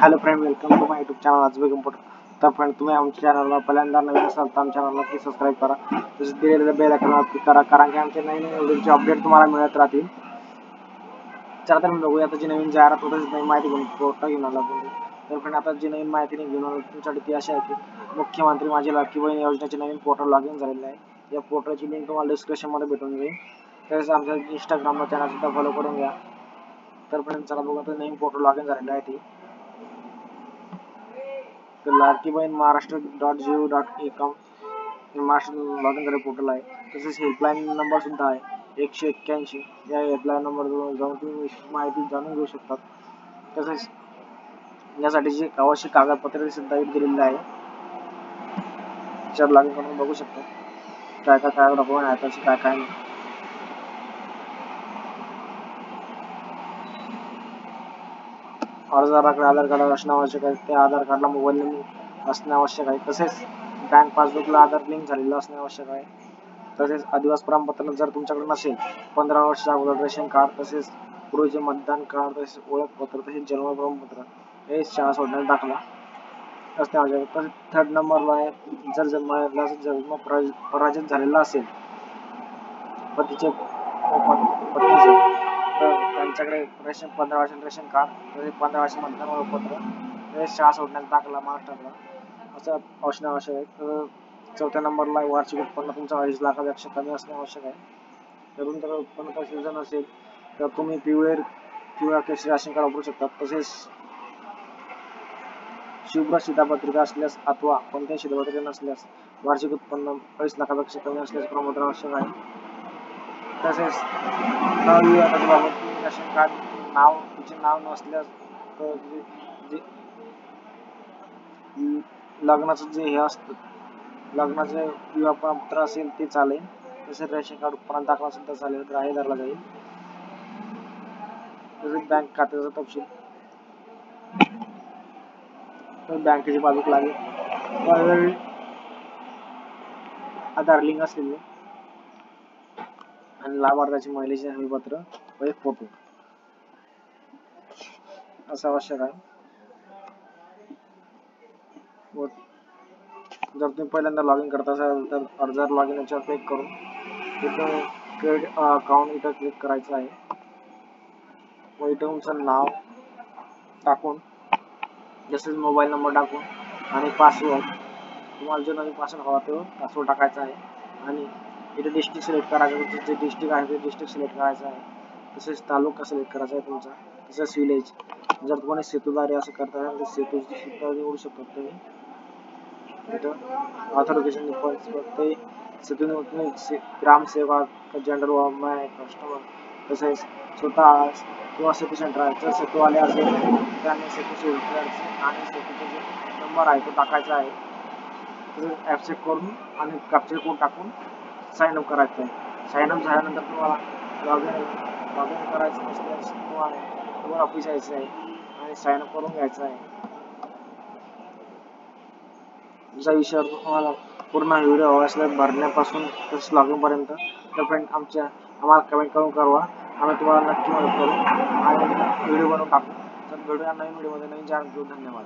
Hello friend, welcome to my YouTube channel आजबे computer. तर friend, तुम्ही आमच्या चॅनलला पहिल्यांदा नवीन असाल तर आमच्या चॅनलला नक्की सबस्क्राईब करा. तसेच दिलेल्या बेल आयकॉनवर क्लिक करा, कारण की आमचे नवीन व्हिडिओचे अपडेट तुम्हाला मिळत राहतील. चला तर बघूया आता जी नवीन जाहिरात होतं नवीन माहिती घेऊन पोर्टल घेऊन आला. तर फ्रेंड, आता जी नवीन माहिती घेऊन आलो तुमच्यासाठी ती अशी आहे की मुख्यमंत्री माझी लाडकी बहीण योजनेचे नवीन पोर्टल लॉग इन झालेलं आहे. या पोर्टलची लिंक तुम्हाला डिस्क्रिप्शनमध्ये भेटून जाईल. तसेच आमच्या इंस्टाग्रामला चॅनल सुद्धा फॉलो करून घ्या. तर फ्रेंड, चला बघू आता नवीन पोर्टल लॉग इन झालेलं आहे ती. तर लाडकी बहीण महाराष्ट्र.gov.in महाराष्ट्र लॉग इन झालेलं पोर्टल आहे. तसेच हेल्पलाईन नंबर सुद्धा आहे 181. या हेल्पलाईन नंबरवर जाऊन तुम्ही माहिती जाणून घेऊ शकता. तसेच यासाठी जे आवश्यक कागदपत्रे सुद्धा दिलेले आहे. त्याच्यावर लॉग इन करून बघू शकता काय काय डॉक्युमेंट आहे त्याचे काय काय नाही. अर्जदाराकडे आधार कार्ड असणे आवश्यक आहे. त्या आधार कार्डला मोबाईल नंबर असणे आवश्यक आहे. तसेच बँक पासबुकला आधार लिंक झालेलं असणे आवश्यक आहे. तसेच आदिवासी प्रमाणपत्र जर तुमच्याकडे नसेल, 15 वर्षाच्या अगोदर रेशन कार्ड, तसेच पूर्वीचे मतदान कार्ड, तसेच ओळखपत्र, तसेच जन्म प्रमाणपत्र, हे शाळा सोडण्यास दाखला असणे आवश्यक आहे. तसेच थर्ड नंबरला आहे, जर जन्म पराजित झालेला असेल पतीचे तर त्यांच्याकडे 15 वर्षांचे रेशन कार्ड, तसेच 15 वर्ष मतदान ओळखपत्र, तसेच शाळा सोडण्यास दाखला महाराष्ट्रातला असं असणे आवश्यक आहे. तर चौथ्या नंबरला वार्षिक उत्पन्न तुमचं 2.5 लाखापेक्षा कमी असणे आवश्यक आहे. जर तुमच्याकडे उत्पन्न 35 नसेल तर तुम्ही पिवळ्या केशरी राशन कार्ड वापरू शकता. तसेच शुभ्र शिधापत्रिका असल्यास अथवा कोणत्याही शिधापत्रिका नसल्यास वार्षिक उत्पन्न 2.5 लाखापेक्षा कमी असल्याचे प्रमाणपत्र आवश्यक आहे. तसेच रेशन कार्ड तिचे नाव नसल्यास तर लग्नाचं जे हे असतं, लग्नाचे विवाह प्रमाणपत्र असेल ते चालेल. तसेच रेशन कार्ड उत्पन्न दाखला सुद्धा चालेल, ग्राह्य धरला जाईल. तसेच बँक खात्याचा तपशील, बँकेची पासबुक लागेल, आधार लिंक असलेले आणि लाभार्थ्याची महिलेचे हमीपत्र व एक फोटो असं आवश्यक आहे. जर तुम्ही पहिल्यांदा लॉग इन करत असाल तर अर्जदार लॉग इन याच्यावर क्लिक करून तिथं क्रेडिट अकाउंट इथं क्लिक करायचं आहे. व इथं तुमचं नाव टाकून तसेच मोबाईल नंबर टाकून आणि पासवर्ड तुम्हाला जो नवीन पासवर्ड हवा तो पासवर्ड टाकायचा आहे. आणि इथे डिस्ट्रिक्ट सिलेक्ट करायचं, तुमचं जे डिस्ट्रिक्ट आहे ते डिस्ट्रिक्ट सिलेक्ट करायचं आहे. तसेच तालुका सिलेक्ट करायचा आहे तुमचा. तसेच विलेज, जर तुम्हाला सेतूद्वारे असं करता येईल तर सेतू सुद्धा निवडू शकता तुम्ही. इथं ऑथोरिकेशन ते सेतू तुम्ही ग्रामसेवक, जनरल वॉर्डमॅन, कस्टमर, तसेच स्वतः किंवा सेतू सेंटर आहे. जर सेतूवाले असेल त्याने सेतू सेंटरचे आणि सेतूचा जो नंबर आहे तो टाकायचा आहे. तसेच ॲक्सेप्ट करून आणि कॅप्चर कोड टाकून साइन अप करायचं आहे. साइन अप झाल्यानंतर तुम्हाला लॉग इन करायचं नसल्यास तुम्हाला ऑफिस यायचं आहे आणि साइन अप करून घ्यायचं आहे. तुमचा विषयावर तुम्हाला पूर्ण व्हिडिओ हवा असल्यास भरण्यापासून तसेच लॉग इन पर्यंत तर फ्रेंड आम्हाला कमेंट करून कळवा. आम्ही तुम्हाला नक्की मदत करू आणि व्हिडिओ बनवून टाकू. तर भेटूया नवीन व्हिडिओमध्ये नवीन जाणून घेऊ. धन्यवाद.